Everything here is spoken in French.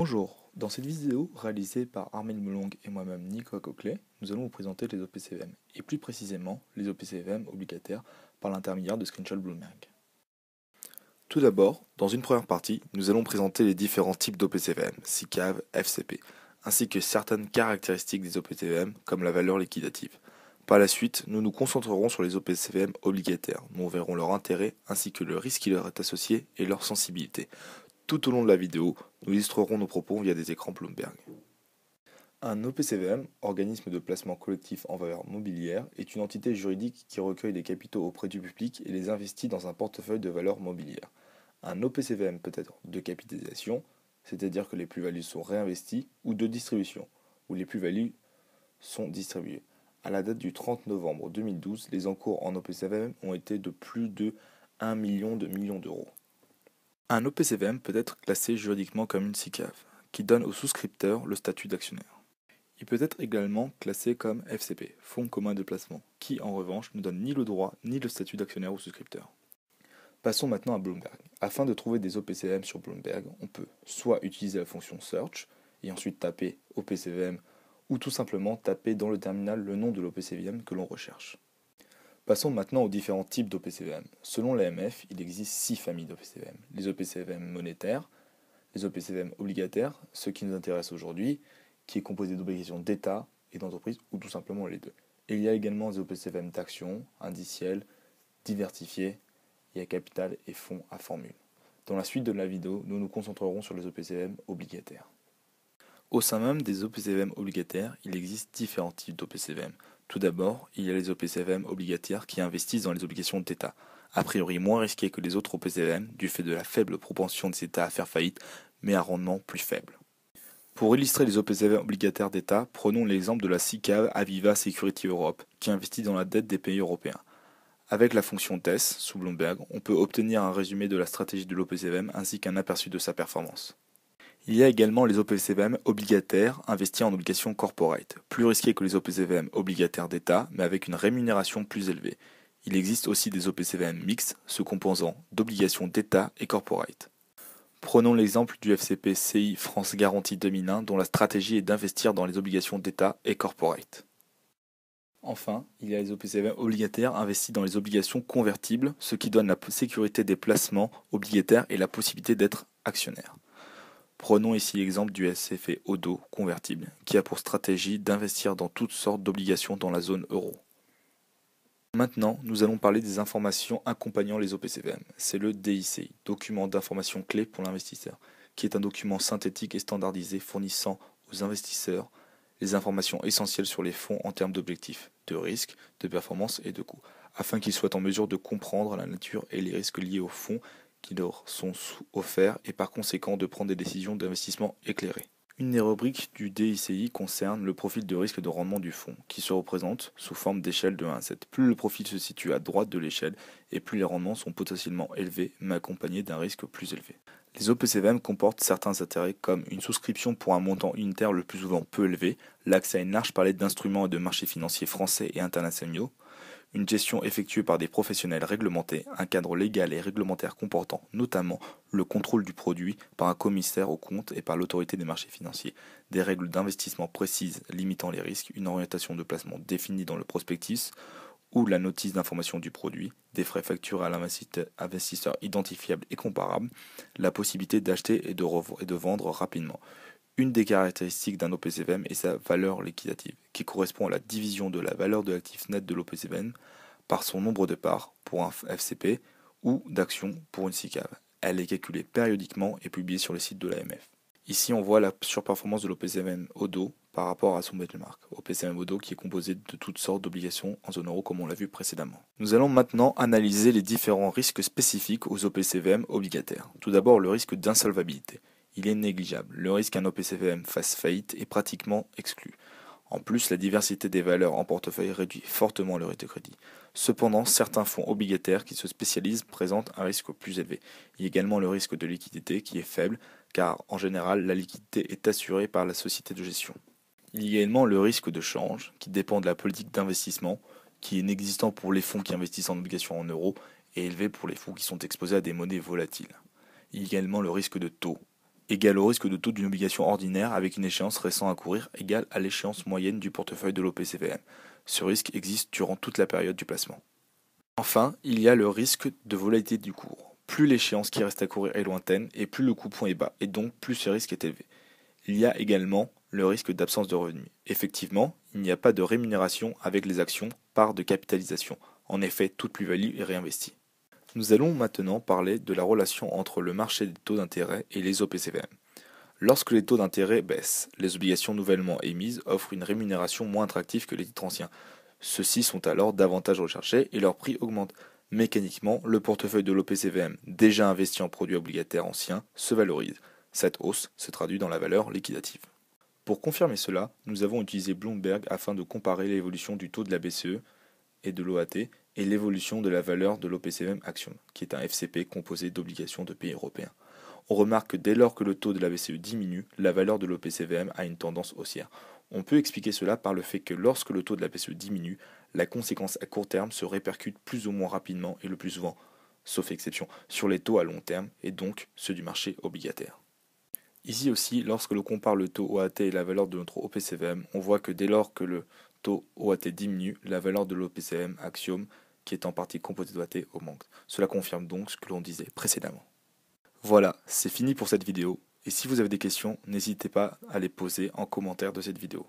Bonjour, dans cette vidéo réalisée par Armel Moulong et moi-même Nicolas Coquelet, nous allons vous présenter les OPCVM, et plus précisément les OPCVM obligataires par l'intermédiaire de Screenshot Bloomberg. Tout d'abord, dans une première partie, nous allons présenter les différents types d'OPCVM, SICAV, FCP, ainsi que certaines caractéristiques des OPCVM comme la valeur liquidative. Par la suite, nous nous concentrerons sur les OPCVM obligataires, nous verrons leur intérêt ainsi que le risque qui leur est associé et leur sensibilité. Tout au long de la vidéo, nous illustrerons nos propos via des écrans Bloomberg. Un OPCVM, organisme de placement collectif en valeur mobilière, est une entité juridique qui recueille les capitaux auprès du public et les investit dans un portefeuille de valeurs mobilières. Un OPCVM peut être de capitalisation, c'est-à-dire que les plus-values sont réinvesties, ou de distribution, où les plus-values sont distribuées. À la date du 30 novembre 2012, les encours en OPCVM ont été de plus de 1 million d'euros. Un OPCVM peut être classé juridiquement comme une SICAV, qui donne au souscripteur le statut d'actionnaire. Il peut être également classé comme FCP, Fonds commun de placement, qui en revanche ne donne ni le droit ni le statut d'actionnaire au souscripteur. Passons maintenant à Bloomberg. Afin de trouver des OPCVM sur Bloomberg, on peut soit utiliser la fonction Search et ensuite taper OPCVM ou tout simplement taper dans le terminal le nom de l'OPCVM que l'on recherche. Passons maintenant aux différents types d'OPCVM. Selon l'AMF, il existe 6 familles d'OPCVM. Les OPCVM monétaires, les OPCVM obligataires, ce qui nous intéresse aujourd'hui, qui est composé d'obligations d'État et d'entreprise, ou tout simplement les deux. Et il y a également des OPCVM d'actions, indiciels, diversifiés, et à capital et fonds à formule. Dans la suite de la vidéo, nous nous concentrerons sur les OPCVM obligataires. Au sein même des OPCVM obligataires, il existe différents types d'OPCVM. Tout d'abord, il y a les OPCVM obligataires qui investissent dans les obligations d'État, a priori moins risqués que les autres OPCVM du fait de la faible propension des États à faire faillite, mais à rendement plus faible. Pour illustrer les OPCVM obligataires d'État, prenons l'exemple de la SICAV Aviva Security Europe, qui investit dans la dette des pays européens. Avec la fonction TES sous Bloomberg, on peut obtenir un résumé de la stratégie de l'OPCVM ainsi qu'un aperçu de sa performance. Il y a également les OPCVM obligataires investis en obligations corporate, plus risqués que les OPCVM obligataires d'État, mais avec une rémunération plus élevée. Il existe aussi des OPCVM mixtes, se composant d'obligations d'État et corporate. Prenons l'exemple du FCP CI France Garantie 2001, dont la stratégie est d'investir dans les obligations d'État et corporate. Enfin, il y a les OPCVM obligataires investis dans les obligations convertibles, ce qui donne la sécurité des placements obligataires et la possibilité d'être actionnaire. Prenons ici l'exemple du SCF Odo convertible, qui a pour stratégie d'investir dans toutes sortes d'obligations dans la zone euro. Maintenant, nous allons parler des informations accompagnant les OPCVM. C'est le DICI, document d'information clé pour l'investisseur, qui est un document synthétique et standardisé fournissant aux investisseurs les informations essentielles sur les fonds en termes d'objectifs, de risques, de performance et de coûts, afin qu'ils soient en mesure de comprendre la nature et les risques liés aux fonds qui leur sont offerts et par conséquent de prendre des décisions d'investissement éclairées. Une des rubriques du DICI concerne le profil de risque et de rendement du fonds, qui se représente sous forme d'échelle de 1 à 7. Plus le profil se situe à droite de l'échelle, et plus les rendements sont potentiellement élevés, mais accompagnés d'un risque plus élevé. Les OPCVM comportent certains intérêts comme une souscription pour un montant unitaire le plus souvent peu élevé, l'accès à une large palette d'instruments et de marchés financiers français et internationaux, une gestion effectuée par des professionnels réglementés, un cadre légal et réglementaire comportant notamment le contrôle du produit par un commissaire aux comptes et par l'autorité des marchés financiers, des règles d'investissement précises limitant les risques, une orientation de placement définie dans le prospectus ou la notice d'information du produit, des frais facturés à l'investisseur identifiables et comparables, la possibilité d'acheter et de vendre rapidement. Une des caractéristiques d'un OPCVM est sa valeur liquidative, qui correspond à la division de la valeur de l'actif net de l'OPCVM par son nombre de parts pour un FCP ou d'actions pour une SICAV. Elle est calculée périodiquement et publiée sur le site de l'AMF. Ici, on voit la surperformance de l'OPCVM Odo par rapport à son benchmark. OPCVM Odo qui est composé de toutes sortes d'obligations en zone euro comme on l'a vu précédemment. Nous allons maintenant analyser les différents risques spécifiques aux OPCVM obligataires. Tout d'abord, le risque d'insolvabilité. Il est négligeable. Le risque qu'un OPCVM fasse faillite est pratiquement exclu. En plus, la diversité des valeurs en portefeuille réduit fortement le risque de crédit. Cependant, certains fonds obligataires qui se spécialisent présentent un risque plus élevé. Il y a également le risque de liquidité qui est faible, car en général, la liquidité est assurée par la société de gestion. Il y a également le risque de change, qui dépend de la politique d'investissement, qui est inexistant pour les fonds qui investissent en obligations en euros et élevé pour les fonds qui sont exposés à des monnaies volatiles. Il y a également le risque de taux, égale au risque de taux d'une obligation ordinaire avec une échéance restant à courir égale à l'échéance moyenne du portefeuille de l'OPCVM. Ce risque existe durant toute la période du placement. Enfin, il y a le risque de volatilité du cours. Plus l'échéance qui reste à courir est lointaine et plus le coupon est bas, et donc plus ce risque est élevé. Il y a également le risque d'absence de revenus. Effectivement, il n'y a pas de rémunération avec les actions par de capitalisation. En effet, toute plus-value est réinvestie. Nous allons maintenant parler de la relation entre le marché des taux d'intérêt et les OPCVM. Lorsque les taux d'intérêt baissent, les obligations nouvellement émises offrent une rémunération moins attractive que les titres anciens. Ceux-ci sont alors davantage recherchés et leur prix augmente. Mécaniquement, le portefeuille de l'OPCVM, déjà investi en produits obligataires anciens, se valorise. Cette hausse se traduit dans la valeur liquidative. Pour confirmer cela, nous avons utilisé Bloomberg afin de comparer l'évolution du taux de la BCE et de l'OAT et l'évolution de la valeur de l'OPCVM Axiom, qui est un FCP composé d'obligations de pays européens. On remarque que dès lors que le taux de la BCE diminue, la valeur de l'OPCVM a une tendance haussière. On peut expliquer cela par le fait que lorsque le taux de la BCE diminue, la conséquence à court terme se répercute plus ou moins rapidement et le plus souvent, sauf exception, sur les taux à long terme et donc ceux du marché obligataire. Ici aussi, lorsque l'on compare le taux OAT et la valeur de notre OPCVM, on voit que dès lors que le taux OAT diminue, la valeur de l'OPCVM Axiom, qui est en partie composée d'OAT, augmente. Cela confirme donc ce que l'on disait précédemment. Voilà, c'est fini pour cette vidéo, et si vous avez des questions, n'hésitez pas à les poser en commentaire de cette vidéo.